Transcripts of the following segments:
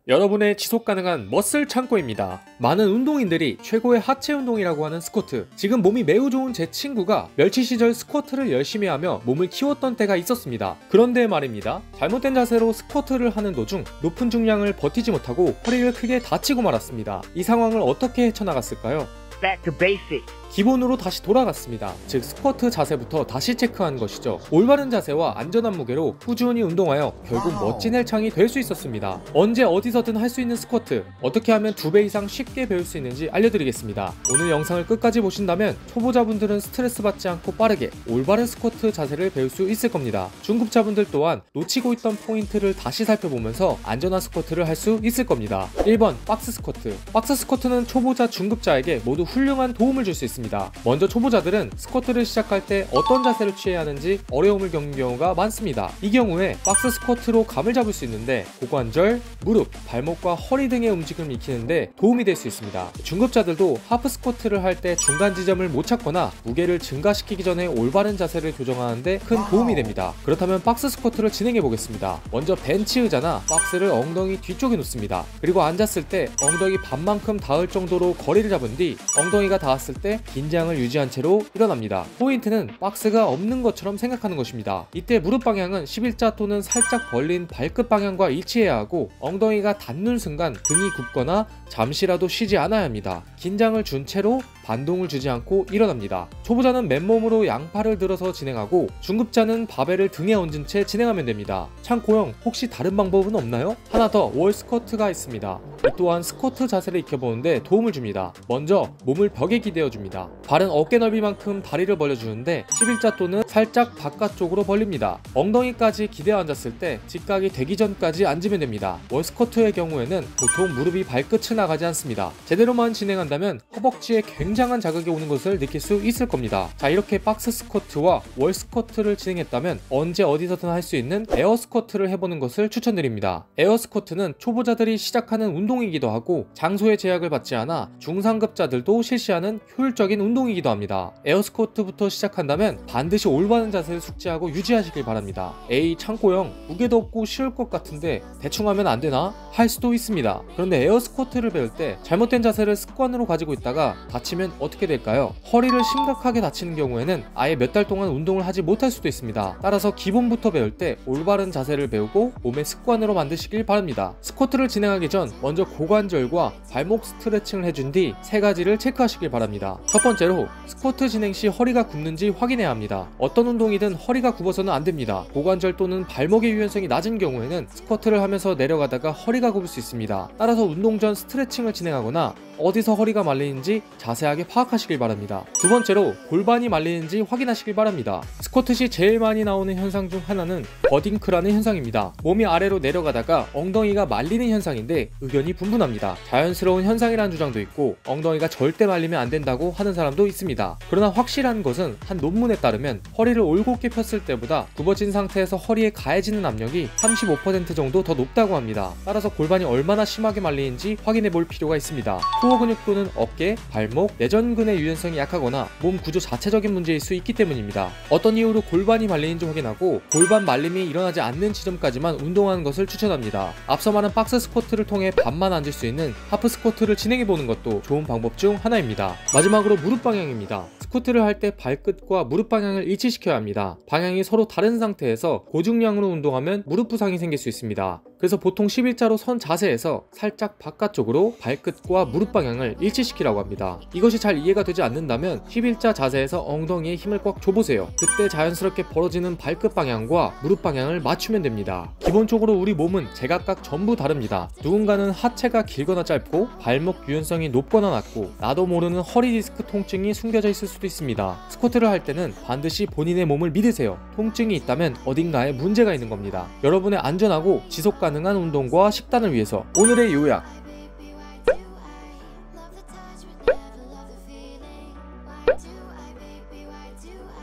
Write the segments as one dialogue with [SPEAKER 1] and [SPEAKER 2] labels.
[SPEAKER 1] 여러분의 지속가능한 머슬 창고입니다. 많은 운동인들이 최고의 하체 운동이라고 하는 스쿼트. 지금 몸이 매우 좋은 제 친구가 멸치 시절 스쿼트를 열심히 하며 몸을 키웠던 때가 있었습니다. 그런데 말입니다. 잘못된 자세로 스쿼트를 하는 도중 높은 중량을 버티지 못하고 허리를 크게 다치고 말았습니다. 이 상황을 어떻게 헤쳐나갔을까요?
[SPEAKER 2] Back to basics.
[SPEAKER 1] 기본으로 다시 돌아갔습니다. 즉 스쿼트 자세부터 다시 체크한 것이죠. 올바른 자세와 안전한 무게로 꾸준히 운동하여 결국 멋진 헬창이 될 수 있었습니다. 언제 어디서든 할 수 있는 스쿼트, 어떻게 하면 2배 이상 쉽게 배울 수 있는지 알려드리겠습니다. 오늘 영상을 끝까지 보신다면 초보자분들은 스트레스 받지 않고 빠르게 올바른 스쿼트 자세를 배울 수 있을 겁니다. 중급자분들 또한 놓치고 있던 포인트를 다시 살펴보면서 안전한 스쿼트를 할 수 있을 겁니다. 1번 박스 스쿼트. 박스 스쿼트는 초보자, 중급자에게 모두 훌륭한 도움을 줄 수 있습니다. 먼저 초보자들은 스쿼트를 시작할 때 어떤 자세를 취해야 하는지 어려움을 겪는 경우가 많습니다. 이 경우에 박스 스쿼트로 감을 잡을 수 있는데 고관절, 무릎, 발목과 허리 등의 움직임을 익히는데 도움이 될 수 있습니다. 중급자들도 하프 스쿼트를 할 때 중간 지점을 못 찾거나 무게를 증가시키기 전에 올바른 자세를 조정하는데 큰 도움이 됩니다. 그렇다면 박스 스쿼트를 진행해 보겠습니다. 먼저 벤치 의자나 박스를 엉덩이 뒤쪽에 놓습니다. 그리고 앉았을 때 엉덩이 반만큼 닿을 정도로 거리를 잡은 뒤 엉덩이가 닿았을 때 긴장을 유지한 채로 일어납니다. 포인트는 박스가 없는 것처럼 생각하는 것입니다. 이때 무릎 방향은 11자 또는 살짝 벌린 발끝 방향과 일치해야 하고 엉덩이가 닿는 순간 등이 굽거나 잠시라도 쉬지 않아야 합니다. 긴장을 준 채로 반동을 주지 않고 일어납니다. 초보자는 맨몸으로 양팔을 들어서 진행하고 중급자는 바벨을 등에 얹은 채 진행하면 됩니다. 창고형, 혹시 다른 방법은 없나요? 하나 더, 월 스쿼트가 있습니다. 이 또한 스쿼트 자세를 익혀보는데 도움을 줍니다. 먼저 몸을 벽에 기대어 줍니다. 발은 어깨 넓이만큼 다리를 벌려주는데 11자 또는 살짝 바깥쪽으로 벌립니다. 엉덩이까지 기대어 앉았을 때 직각이 되기 전까지 앉으면 됩니다. 월 스쿼트의 경우에는 보통 무릎이 발끝을 나가지 않습니다. 제대로만 진행한다면 허벅지에 굉장한 자극이 오는 것을 느낄 수 있을 겁니다. 자, 이렇게 박스 스쿼트와 월 스쿼트를 진행했다면 언제 어디서든 할 수 있는 에어 스쿼트를 해보는 것을 추천드립니다. 에어 스쿼트는 초보자들이 시작하는 운동이기도 하고 장소의 제약을 받지 않아 중상급자들도 실시하는 효율적인 운동이기도 합니다. 에어 스쿼트부터 시작한다면 반드시 올바른 자세를 숙지하고 유지하시길 바랍니다. 에이, 창고형, 무게도 없고 쉬울 것 같은데 대충 하면 안 되나? 할 수도 있습니다. 그런데 에어 스쿼트를 배울 때 잘못된 자세를 습관으로 가지고 있다가 다치면 어떻게 될까요? 허리를 심각하게 다치는 경우에는 아예 몇 달 동안 운동을 하지 못할 수도 있습니다. 따라서 기본부터 배울 때 올바른 자세를 배우고 몸의 습관으로 만드시길 바랍니다. 스쿼트를 진행하기 전 먼저 고관절과 발목 스트레칭을 해준 뒤 세 가지를 체크하시길 바랍니다. 첫 번째로 스쿼트 진행 시 허리가 굽는지 확인해야 합니다. 어떤 운동이든 허리가 굽어서는 안 됩니다. 고관절 또는 발목의 유연성이 낮은 경우에는 스쿼트를 하면서 내려가다가 허리가 굽을 수 있습니다. 따라서 운동 전 스트레칭을 진행하거나 어디서 허리가 말리는지 자세하게 파악하시길 바랍니다. 두 번째로 골반이 말리는지 확인하시길 바랍니다. 스쿼트 시 제일 많이 나오는 현상 중 하나는 버딩크라는 현상입니다. 몸이 아래로 내려가다가 엉덩이가 말리는 현상인데 의견이 분분합니다. 자연스러운 현상이라는 주장도 있고 엉덩이가 절대 말리면 안 된다고 하는 사람도 있습니다. 그러나 확실한 것은 한 논문에 따르면 허리를 올곧게 폈을 때보다 굽어진 상태에서 허리에 가해지는 압력이 35% 정도 더 높다고 합니다. 따라서 골반이 얼마나 심하게 말리는지 확인해 볼 필요가 있습니다. 코어 근육 또는 어깨, 발목, 내전근의 유연성이 약하거나 몸 구조 자체적인 문제일 수 있기 때문입니다. 어떤 이유로 골반이 말리는지 확인하고 골반 말림이 일어나지 않는 지점까지만 운동하는 것을 추천합니다. 앞서 말한 박스 스쿼트를 통해 반만 앉을 수 있는 하프 스쿼트를 진행해보는 것도 좋은 방법 중 하나입니다. 마지막으로 무릎 방향입니다. 스쿼트를 할 때 발끝과 무릎 방향을 일치시켜야 합니다. 방향이 서로 다른 상태에서 고중량으로 운동하면 무릎 부상이 생길 수 있습니다. 그래서 보통 11자로 선 자세에서 살짝 바깥쪽으로 발끝과 무릎 방향을 일치시키라고 합니다. 이것이 잘 이해가 되지 않는다면 11자 자세에서 엉덩이에 힘을 꽉 줘보세요. 그때 자연스럽게 벌어지는 발끝 방향과 무릎 방향을 맞추면 됩니다. 기본적으로 우리 몸은 제각각 전부 다릅니다. 누군가는 하체가 길거나 짧고 발목 유연성이 높거나 낮고 나도 모르는 허리 디스크 통증이 숨겨져 있을 수도 있습니다. 스쿼트를 할 때는 반드시 본인의 몸을 믿으세요. 통증이 있다면 어딘가에 문제가 있는 겁니다. 여러분의 안전하고 지속 가능한 운동과 식단을 위해서 오늘의 요약.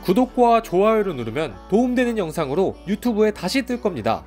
[SPEAKER 1] 구독과 좋아요를 누르면 도움되는 영상으로 유튜브에 다시 뜰 겁니다.